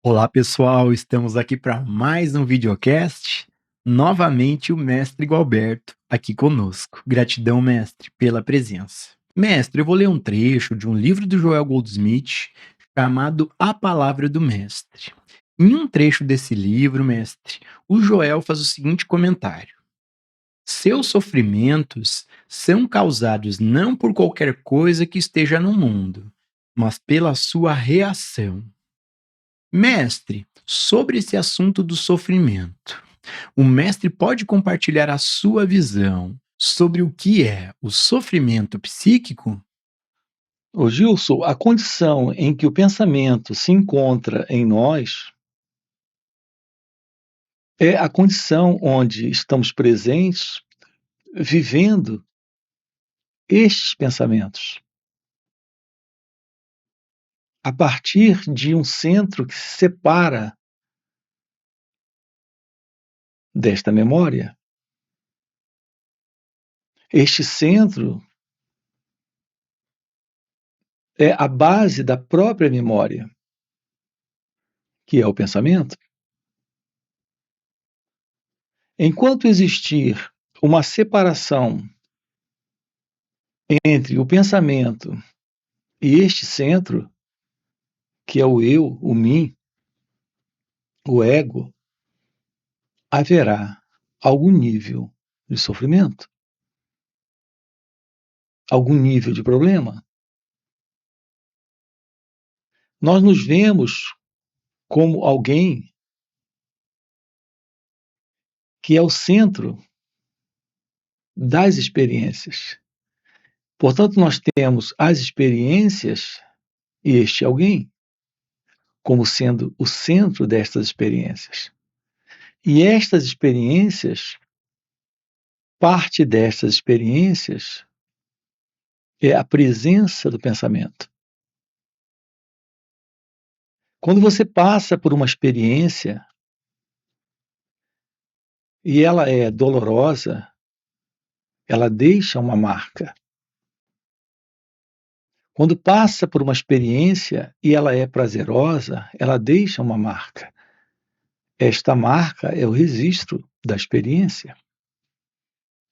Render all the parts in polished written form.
Olá pessoal, estamos aqui para mais um videocast. Novamente o mestre Gualberto aqui conosco. Gratidão, mestre, pela presença. Mestre, eu vou ler um trecho de um livro do Joel Goldsmith chamado A Palavra do Mestre. Em um trecho desse livro, mestre, o Joel faz o seguinte comentário: seus sofrimentos são causados não por qualquer coisa que esteja no mundo, mas pela sua reação. Mestre, sobre esse assunto do sofrimento, o mestre pode compartilhar a sua visão sobre o que é o sofrimento psíquico? Ô Gilson, a condição em que o pensamento se encontra em nós é a condição onde estamos presentes, vivendo estes pensamentos, a partir de um centro que se separa desta memória. Este centro é a base da própria memória, que é o pensamento. Enquanto existir uma separação entre o pensamento e este centro, que é o eu, o mim, o ego, haverá algum nível de sofrimento, algum nível de problema. Nós nos vemos como alguém que é o centro das experiências. Portanto, nós temos as experiências e este alguém como sendo o centro destas experiências. E estas experiências, parte destas experiências é a presença do pensamento. Quando você passa por uma experiência e ela é dolorosa, ela deixa uma marca. Quando passa por uma experiência e ela é prazerosa, ela deixa uma marca. Esta marca é o registro da experiência.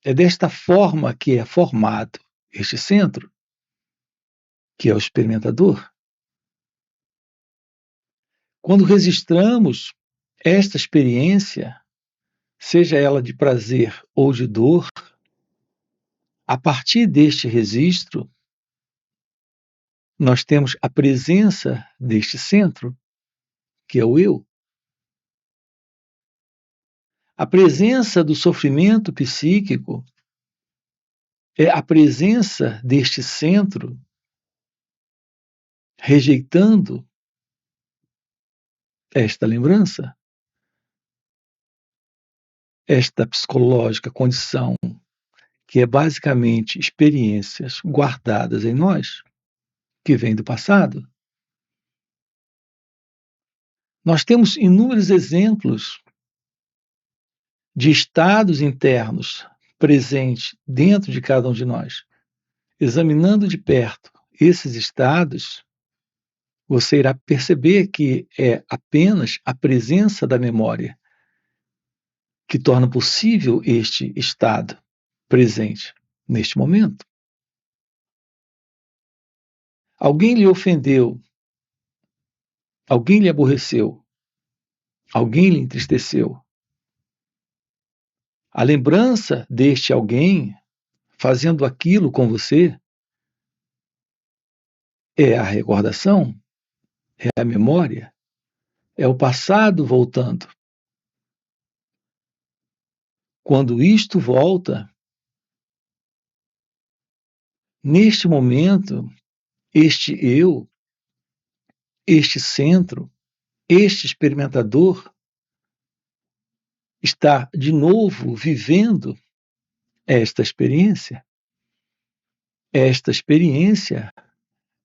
É desta forma que é formado este centro, que é o experimentador. Quando registramos esta experiência, seja ela de prazer ou de dor, a partir deste registro, nós temos a presença deste centro, que é o eu. A presença do sofrimento psíquico é a presença deste centro rejeitando esta lembrança, esta psicológica condição, que é basicamente experiências guardadas em nós, que vem do passado. Nós temos inúmeros exemplos de estados internos presentes dentro de cada um de nós. Examinando de perto esses estados, você irá perceber que é apenas a presença da memória que torna possível este estado presente neste momento. Alguém lhe ofendeu, alguém lhe aborreceu, alguém lhe entristeceu. A lembrança deste alguém fazendo aquilo com você é a recordação, é a memória, é o passado voltando. Quando isto volta, neste momento, este eu, este centro, este experimentador está de novo vivendo esta experiência. Esta experiência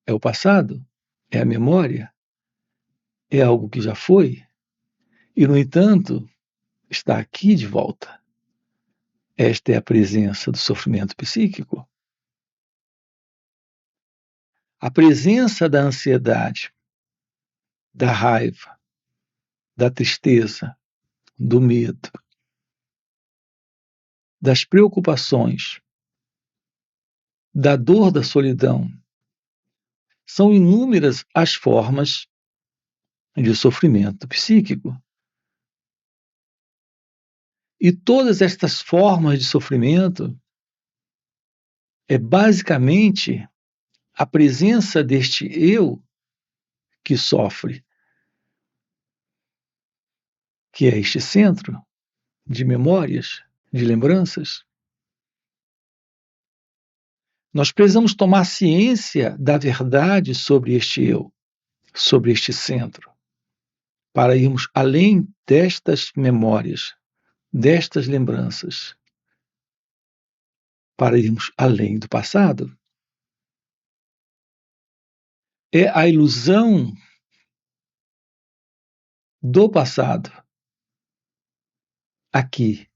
é o passado, é a memória, é algo que já foi e, no entanto, está aqui de volta. Esta é a presença do sofrimento psíquico. A presença da ansiedade, da raiva, da tristeza, do medo, das preocupações, da dor da solidão. São inúmeras as formas de sofrimento psíquico. E todas estas formas de sofrimento é basicamente a presença deste eu que sofre, que é este centro de memórias, de lembranças. Nós precisamos tomar ciência da verdade sobre este eu, sobre este centro, para irmos além destas memórias, destas lembranças, para irmos além do passado. É a ilusão do passado aqui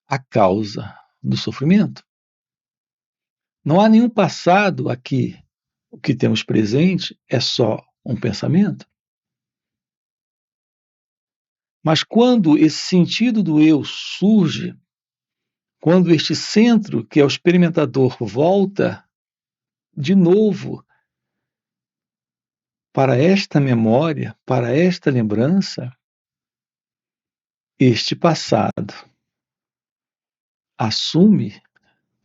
a causa do sofrimento. Não há nenhum passado aqui. O que temos presente é só um pensamento. Mas quando esse sentido do eu surge, quando este centro, que é o experimentador, volta de novo para esta memória, para esta lembrança, este passado assume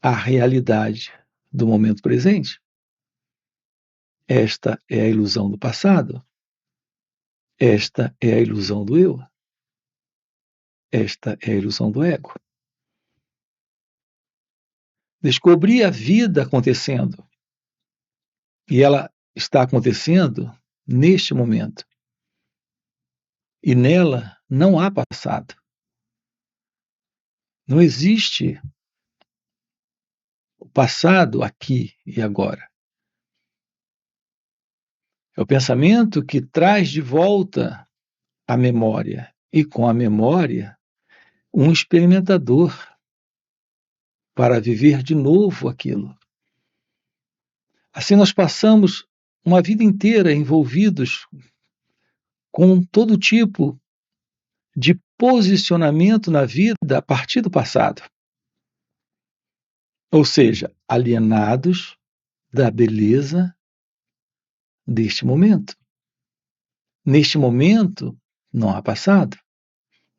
a realidade do momento presente. Esta é a ilusão do passado. Esta é a ilusão do eu. Esta é a ilusão do ego. Descobri a vida acontecendo. E ela está acontecendo neste momento. E nela não há passado. Não existe o passado aqui e agora. É o pensamento que traz de volta a memória. E com a memória, um experimentador para viver de novo aquilo. Assim nós passamos uma vida inteira envolvidos com todo tipo de posicionamento na vida a partir do passado. Ou seja, alienados da beleza deste momento. Neste momento, não há passado.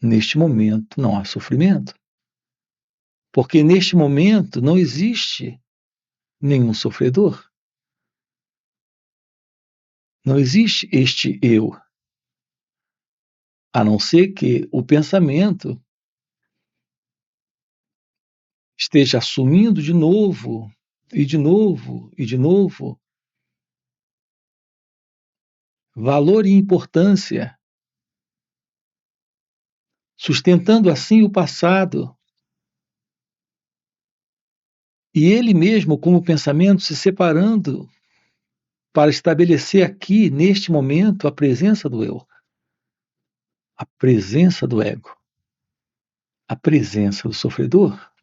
Neste momento, não há sofrimento. Porque neste momento não existe nenhum sofredor. Não existe este eu. A não ser que o pensamento esteja assumindo de novo, e de novo, e de novo, valor e importância, sustentando assim o passado. E ele mesmo, como pensamento, se separando para estabelecer aqui, neste momento, a presença do eu, a presença do ego, a presença do sofredor.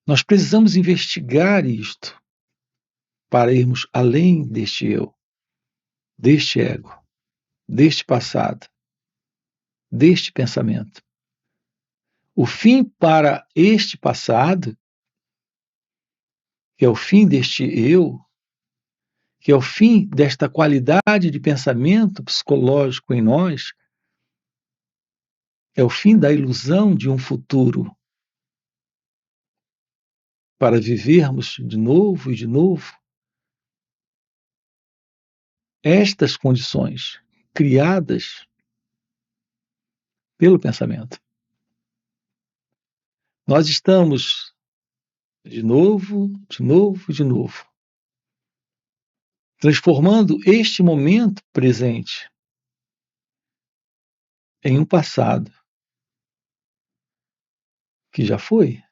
Nós precisamos investigar isto para irmos além deste eu, deste ego, deste passado, deste pensamento. O fim para este passado, que é o fim deste eu, que é o fim desta qualidade de pensamento psicológico em nós, é o fim da ilusão de um futuro para vivermos de novo e de novo estas condições criadas pelo pensamento. Nós estamos de novo, de novo, de novo, transformando este momento presente em um passado que já foi.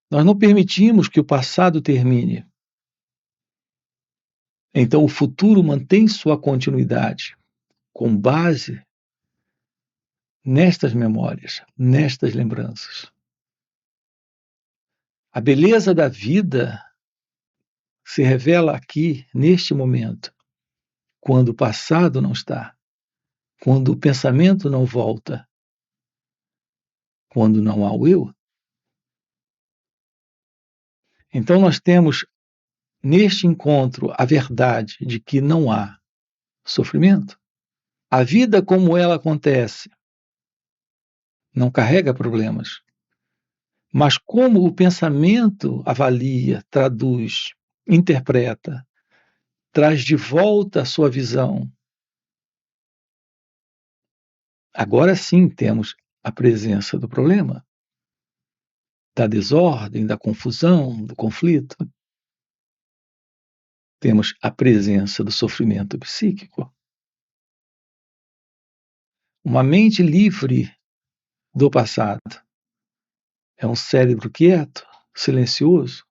Nós não permitimos que o passado termine. Então o futuro mantém sua continuidade com base nestas memórias, nestas lembranças. A beleza da vida se revela aqui, neste momento, quando o passado não está, quando o pensamento não volta, quando não há o eu. Então nós temos neste encontro a verdade de que não há sofrimento. A vida como ela acontece não carrega problemas, mas como o pensamento avalia, traduz, interpreta, traz de volta a sua visão. Agora sim temos a presença do problema, da desordem, da confusão, do conflito. Temos a presença do sofrimento psíquico. Uma mente livre do passado é um cérebro quieto, silencioso,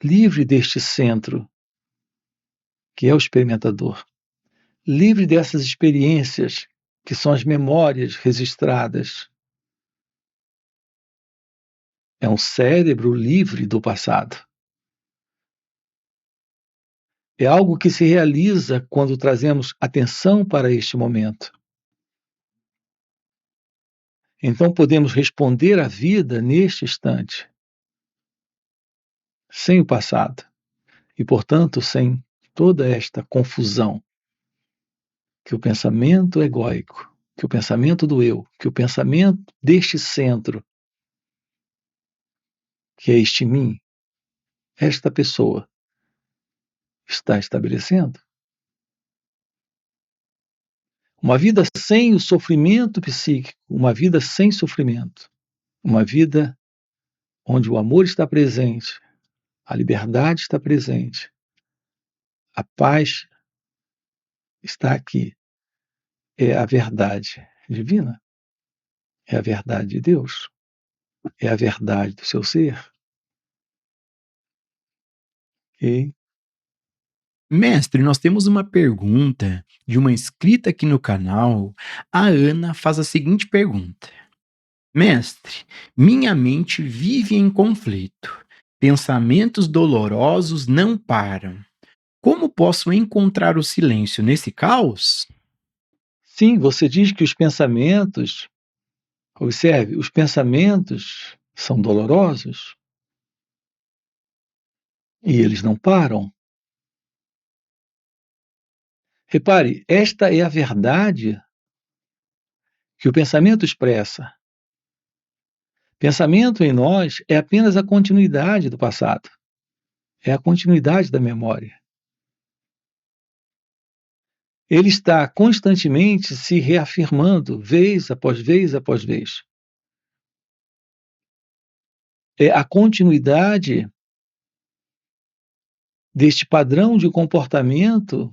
livre deste centro, que é o experimentador, livre dessas experiências que são as memórias registradas. É um cérebro livre do passado. É algo que se realiza quando trazemos atenção para este momento. Então podemos responder à vida neste instante, sem o passado, e, portanto, sem toda esta confusão que o pensamento egóico, que o pensamento do eu, que o pensamento deste centro, que é este mim, esta pessoa, está estabelecendo. Uma vida sem o sofrimento psíquico, uma vida sem sofrimento, uma vida onde o amor está presente, a liberdade está presente, a paz está aqui. É a verdade divina, é a verdade de Deus, é a verdade do seu ser. Ok? Mestre, nós temos uma pergunta de uma inscrita aqui no canal. A Ana faz a seguinte pergunta: Mestre, minha mente vive em conflito. Pensamentos dolorosos não param. Como posso encontrar o silêncio nesse caos? Sim, você diz que os pensamentos, observe, os pensamentos são dolorosos e eles não param. Repare, esta é a verdade que o pensamento expressa. Pensamento em nós é apenas a continuidade do passado, é a continuidade da memória. Ele está constantemente se reafirmando, vez após vez após vez. É a continuidade deste padrão de comportamento,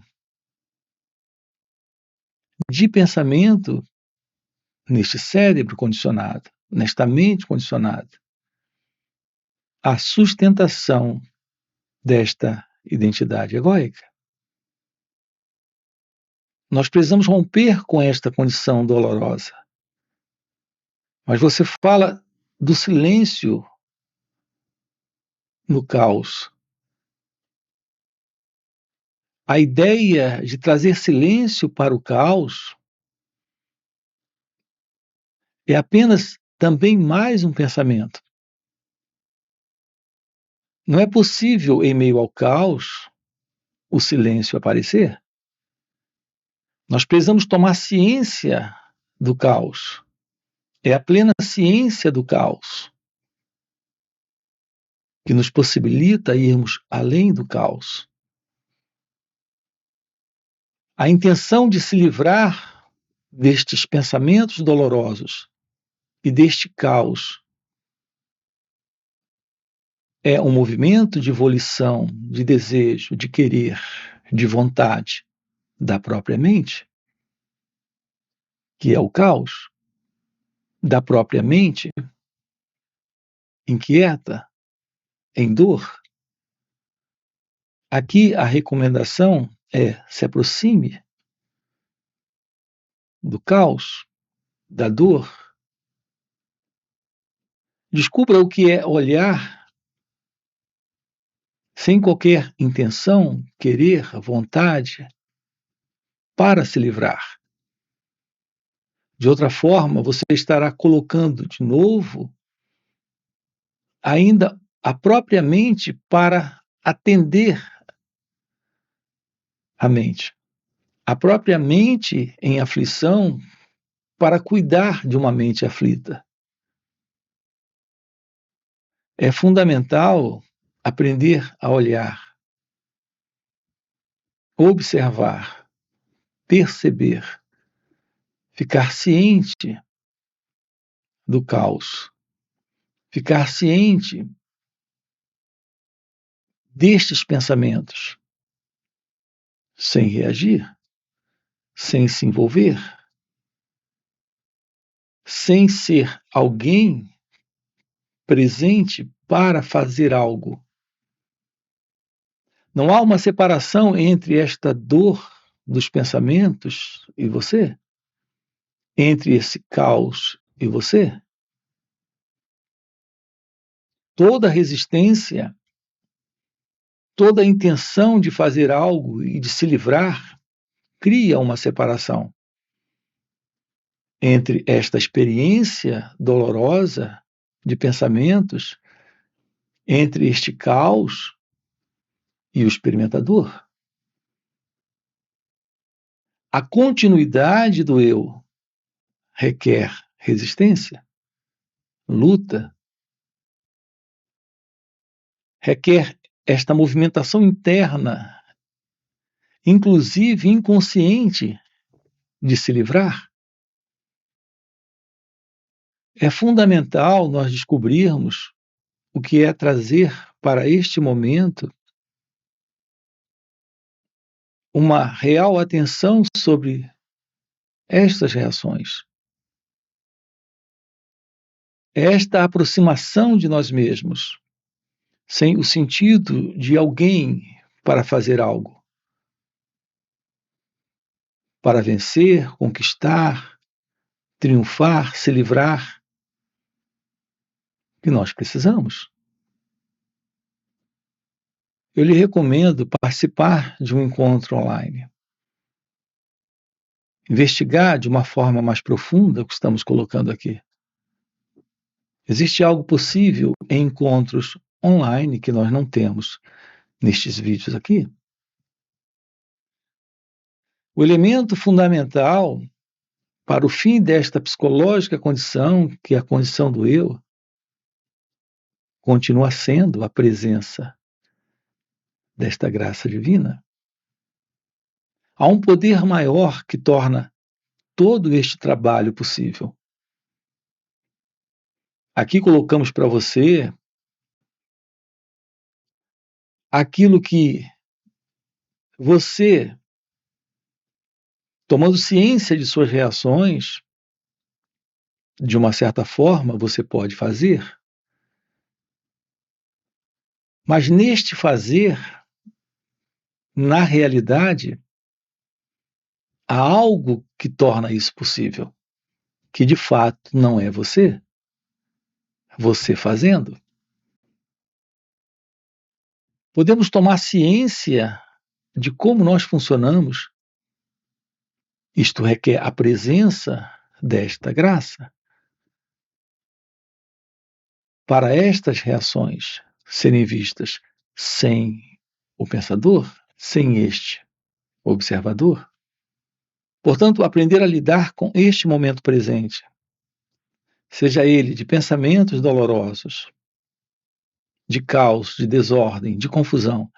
de pensamento, neste cérebro condicionado, nesta mente condicionada. A sustentação desta identidade egóica. Nós precisamos romper com esta condição dolorosa. Mas você fala do silêncio no caos. A ideia de trazer silêncio para o caos é apenas também mais um pensamento. Não é possível, em meio ao caos, o silêncio aparecer. Nós precisamos tomar ciência do caos. É a plena ciência do caos que nos possibilita irmos além do caos. A intenção de se livrar destes pensamentos dolorosos e deste caos é um movimento de volição, de desejo, de querer, de vontade da própria mente, que é o caos, da própria mente, inquieta, em dor. Aqui a recomendação é: se aproxime do caos, da dor. Descubra o que é olhar sem qualquer intenção, querer, vontade, para se livrar. De outra forma, você estará colocando de novo ainda a própria mente para atender a mente. A própria mente em aflição para cuidar de uma mente aflita. É fundamental aprender a olhar, observar, perceber, ficar ciente do caos, ficar ciente destes pensamentos, sem reagir, sem se envolver, sem ser alguém presente para fazer algo. Não há uma separação entre esta dor dos pensamentos e você? Entre esse caos e você? Toda resistência, toda intenção de fazer algo e de se livrar cria uma separação entre esta experiência dolorosa de pensamentos, entre este caos e o experimentador. A continuidade do eu requer resistência, luta, requer esta movimentação interna, inclusive inconsciente, de se livrar. É fundamental nós descobrirmos o que é trazer para este momento uma real atenção sobre estas reações. Esta aproximação de nós mesmos, sem o sentido de alguém para fazer algo, para vencer, conquistar, triunfar, se livrar, que nós precisamos. Eu lhe recomendo participar de um encontro online. Investigar de uma forma mais profunda o que estamos colocando aqui. Existe algo possível em encontros online que nós não temos nestes vídeos aqui? O elemento fundamental para o fim desta psicológica condição, que é a condição do eu, continua sendo a presença desta graça divina. Há um poder maior que torna todo este trabalho possível. Aqui colocamos para você aquilo que você, tomando ciência de suas reações, de uma certa forma, você pode fazer. Mas neste fazer, na realidade, há algo que torna isso possível, que de fato não é você. Você fazendo. Podemos tomar ciência de como nós funcionamos. Isto requer a presença desta graça. Para estas reações serem vistas sem o pensador, sem este observador. Portanto, aprender a lidar com este momento presente, seja ele de pensamentos dolorosos, de caos, de desordem, de confusão,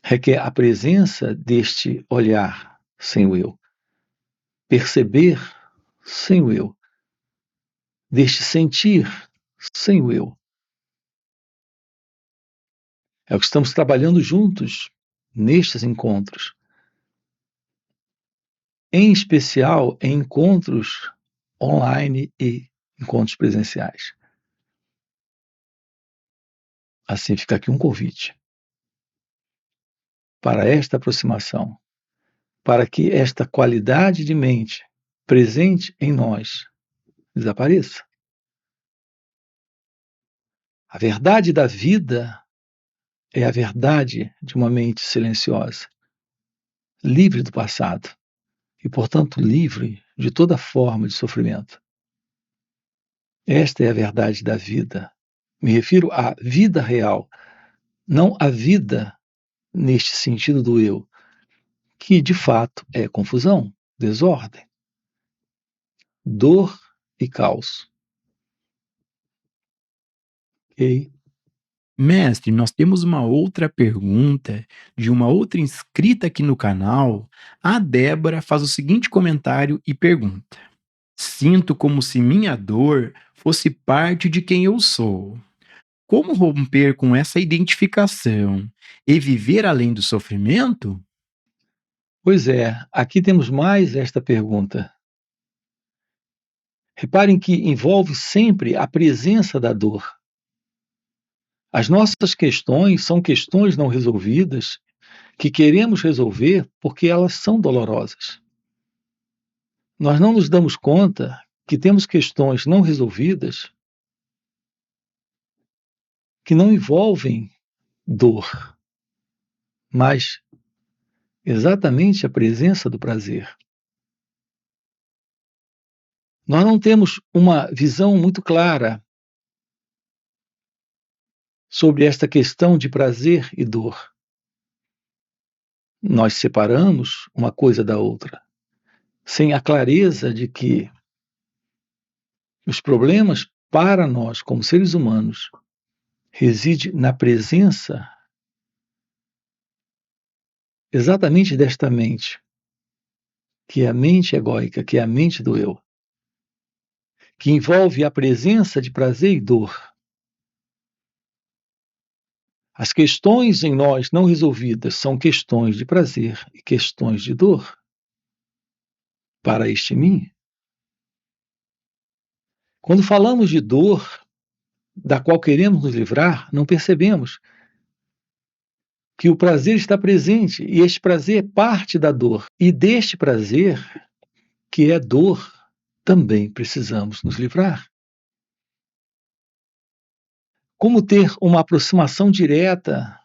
requer a presença deste olhar sem o eu, perceber sem o eu, deste sentir sem o eu. É o que estamos trabalhando juntos nestes encontros, em especial em encontros online e encontros presenciais. Assim fica aqui um convite para esta aproximação, para que esta qualidade de mente presente em nós desapareça. A verdade da vida é a verdade de uma mente silenciosa, livre do passado e, portanto, livre de toda forma de sofrimento. Esta é a verdade da vida. Me refiro à vida real, não à vida neste sentido do eu, que de fato é confusão, desordem, dor e caos. Ok? Mestre, nós temos uma outra pergunta de uma outra inscrita aqui no canal. A Débora faz o seguinte comentário e pergunta: Sinto como se minha dor fosse parte de quem eu sou. Como romper com essa identificação e viver além do sofrimento? Pois é, aqui temos mais esta pergunta. Reparem que envolve sempre a presença da dor. As nossas questões são questões não resolvidas que queremos resolver porque elas são dolorosas. Nós não nos damos conta que temos questões não resolvidas que não envolvem dor, mas exatamente a presença do prazer. Nós não temos uma visão muito clara sobre esta questão de prazer e dor. Nós separamos uma coisa da outra, sem a clareza de que os problemas para nós, como seres humanos, reside na presença exatamente desta mente, que é a mente egóica, que é a mente do eu, que envolve a presença de prazer e dor. As questões em nós não resolvidas são questões de prazer e questões de dor para este mim. Quando falamos de dor, da qual queremos nos livrar, não percebemos que o prazer está presente e este prazer é parte da dor. E deste prazer, que é dor, também precisamos nos livrar. Como ter uma aproximação direta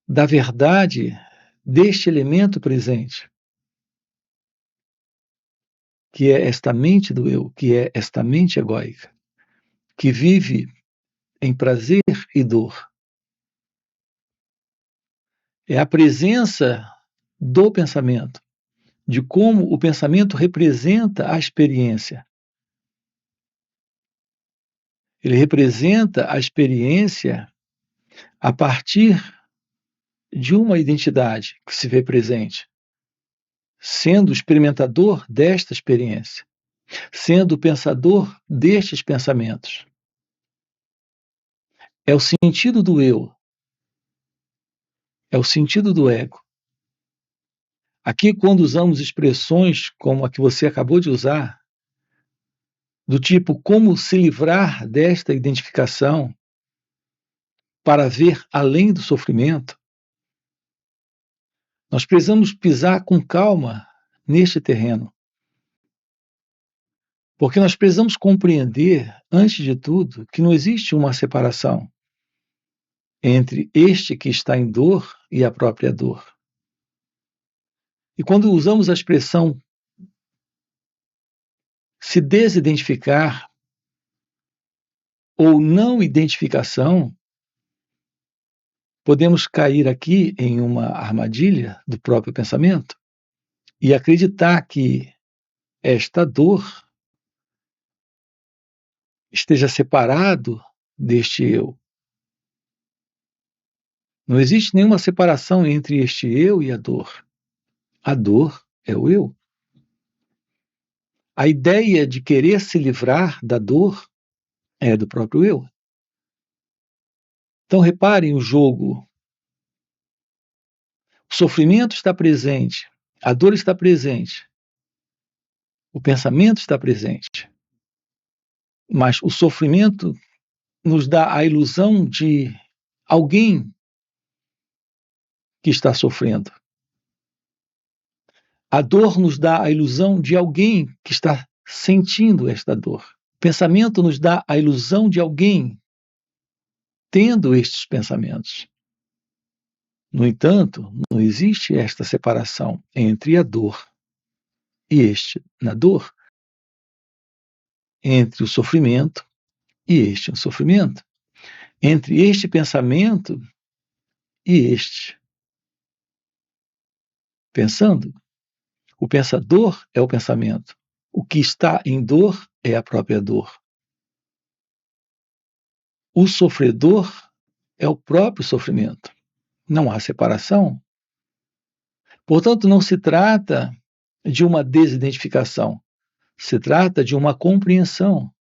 da verdade deste elemento presente, que é esta mente do eu, que é esta mente egóica, que vive em prazer e dor. É a presença do pensamento, de como o pensamento representa a experiência. Ele representa a experiência a partir de uma identidade que se vê presente, sendo o experimentador desta experiência, sendo o pensador destes pensamentos. É o sentido do eu, é o sentido do ego. Aqui, quando usamos expressões como a que você acabou de usar, do tipo como se livrar desta identificação para ver além do sofrimento, nós precisamos pisar com calma neste terreno. Porque nós precisamos compreender, antes de tudo, que não existe uma separação entre este que está em dor e a própria dor. E quando usamos a expressão se desidentificar ou não identificação, podemos cair aqui em uma armadilha do próprio pensamento e acreditar que esta dor esteja separado deste eu. Não existe nenhuma separação entre este eu e a dor. A dor é o eu. A ideia de querer se livrar da dor é do próprio eu. Então reparem o jogo. O sofrimento está presente, a dor está presente, o pensamento está presente. Mas o sofrimento nos dá a ilusão de alguém que está sofrendo. A dor nos dá a ilusão de alguém que está sentindo esta dor. O pensamento nos dá a ilusão de alguém tendo estes pensamentos. No entanto, não existe esta separação entre a dor e este na dor, entre o sofrimento e este no sofrimento, entre este pensamento e este pensando. O pensador é o pensamento. O que está em dor é a própria dor. O sofredor é o próprio sofrimento. Não há separação. Portanto, não se trata de uma desidentificação. Se trata de uma compreensão.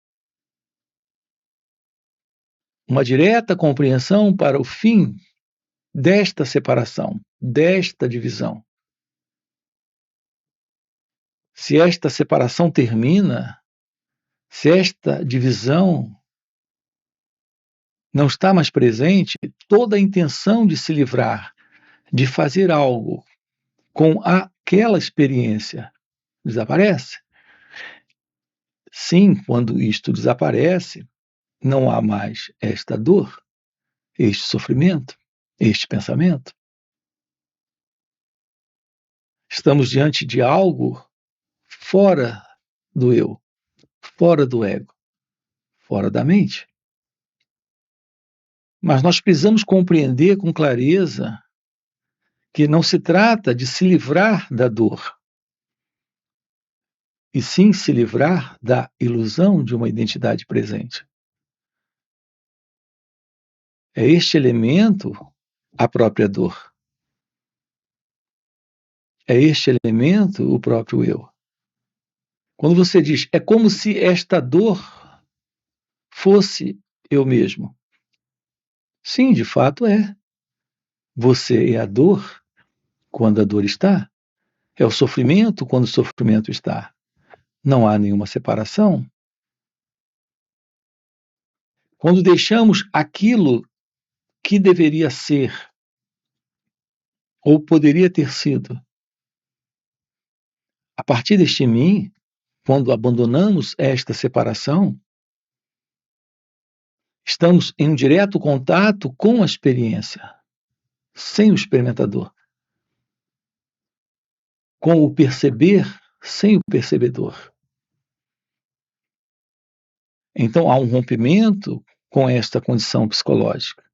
Uma direta compreensão para o fim desta separação, desta divisão. Se esta separação termina, se esta divisão não está mais presente, toda a intenção de se livrar, de fazer algo com aquela experiência desaparece. Sim, quando isto desaparece, não há mais esta dor, este sofrimento, este pensamento. Estamos diante de algo fora do eu, fora do ego, fora da mente. Mas nós precisamos compreender com clareza que não se trata de se livrar da dor, e sim se livrar da ilusão de uma identidade presente. É este elemento a própria dor. É este elemento o próprio eu. Quando você diz, é como se esta dor fosse eu mesmo. Sim, de fato é. Você é a dor quando a dor está. É o sofrimento quando o sofrimento está. Não há nenhuma separação. Quando deixamos aquilo que deveria ser ou poderia ter sido, a partir deste mim, quando abandonamos esta separação, estamos em um direto contato com a experiência, sem o experimentador, com o perceber, sem o percebedor. Então há um rompimento com esta condição psicológica,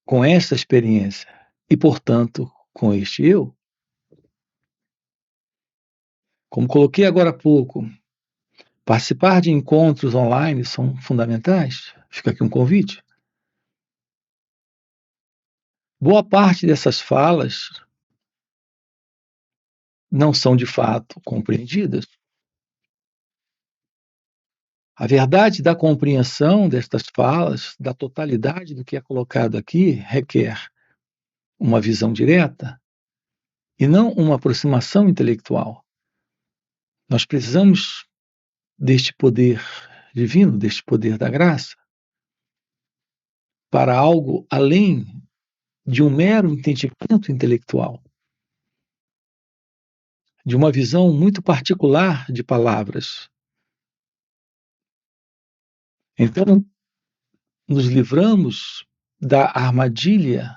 com esta experiência e, portanto, com este eu. Como coloquei agora há pouco, participar de encontros online são fundamentais. Fica aqui um convite. Boa parte dessas falas não são de fato compreendidas. A verdade da compreensão destas falas, da totalidade do que é colocado aqui, requer uma visão direta e não uma aproximação intelectual. Nós precisamos deste poder divino, deste poder da graça, para algo além de um mero entendimento intelectual, de uma visão muito particular de palavras. Então, nos livramos da armadilha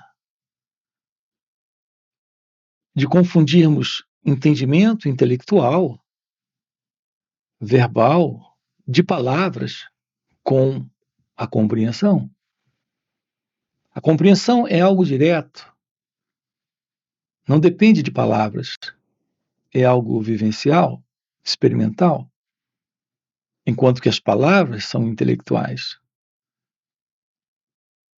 de confundirmos entendimento intelectual, verbal, de palavras, com a compreensão. A compreensão é algo direto, não depende de palavras, é algo vivencial, experimental, enquanto que as palavras são intelectuais.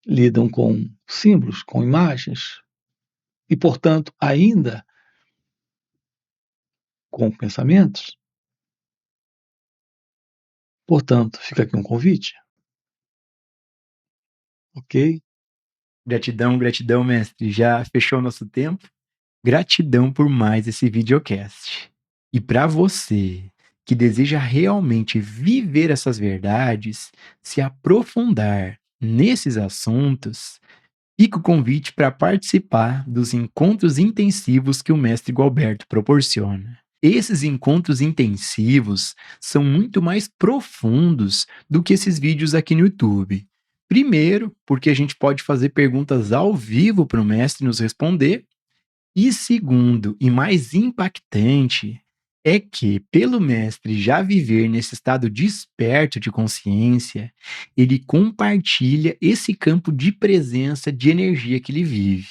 Lidam com símbolos, com imagens, e, portanto, ainda com pensamentos. Portanto, fica aqui um convite. Ok? Gratidão, gratidão, mestre. Já fechou o nosso tempo? Gratidão por mais esse videocast. E para você que deseja realmente viver essas verdades, se aprofundar nesses assuntos, fica o convite para participar dos encontros intensivos que o mestre Gualberto proporciona. Esses encontros intensivos são muito mais profundos do que esses vídeos aqui no YouTube. Primeiro, porque a gente pode fazer perguntas ao vivo para o mestre nos responder. E segundo, e mais impactante, é que, pelo mestre já viver nesse estado desperto de consciência, ele compartilha esse campo de presença de energia que ele vive.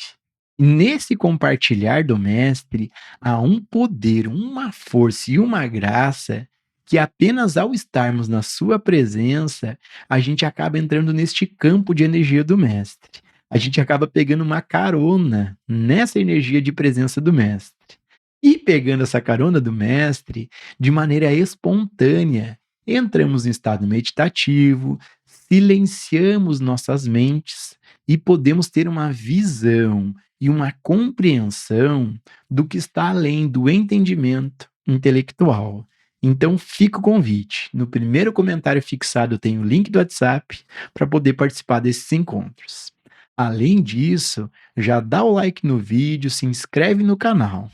E nesse compartilhar do mestre, há um poder, uma força e uma graça que apenas ao estarmos na sua presença, a gente acaba entrando neste campo de energia do mestre. A gente acaba pegando uma carona nessa energia de presença do mestre. E pegando essa carona do mestre, de maneira espontânea, entramos em estado meditativo, silenciamos nossas mentes e podemos ter uma visão e uma compreensão do que está além do entendimento intelectual. Então fica o convite. No primeiro comentário fixado tem o link do WhatsApp para poder participar desses encontros. Além disso, já dá o like no vídeo, se inscreve no canal.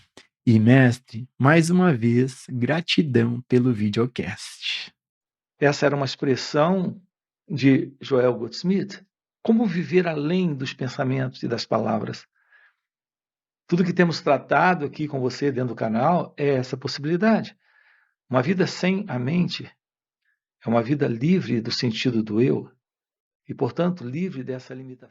E mestre, mais uma vez, gratidão pelo videocast. Essa era uma expressão de Joel Goldsmith. Como viver além dos pensamentos e das palavras? Tudo que temos tratado aqui com você dentro do canal é essa possibilidade. Uma vida sem a mente é uma vida livre do sentido do eu e, portanto, livre dessa limitação.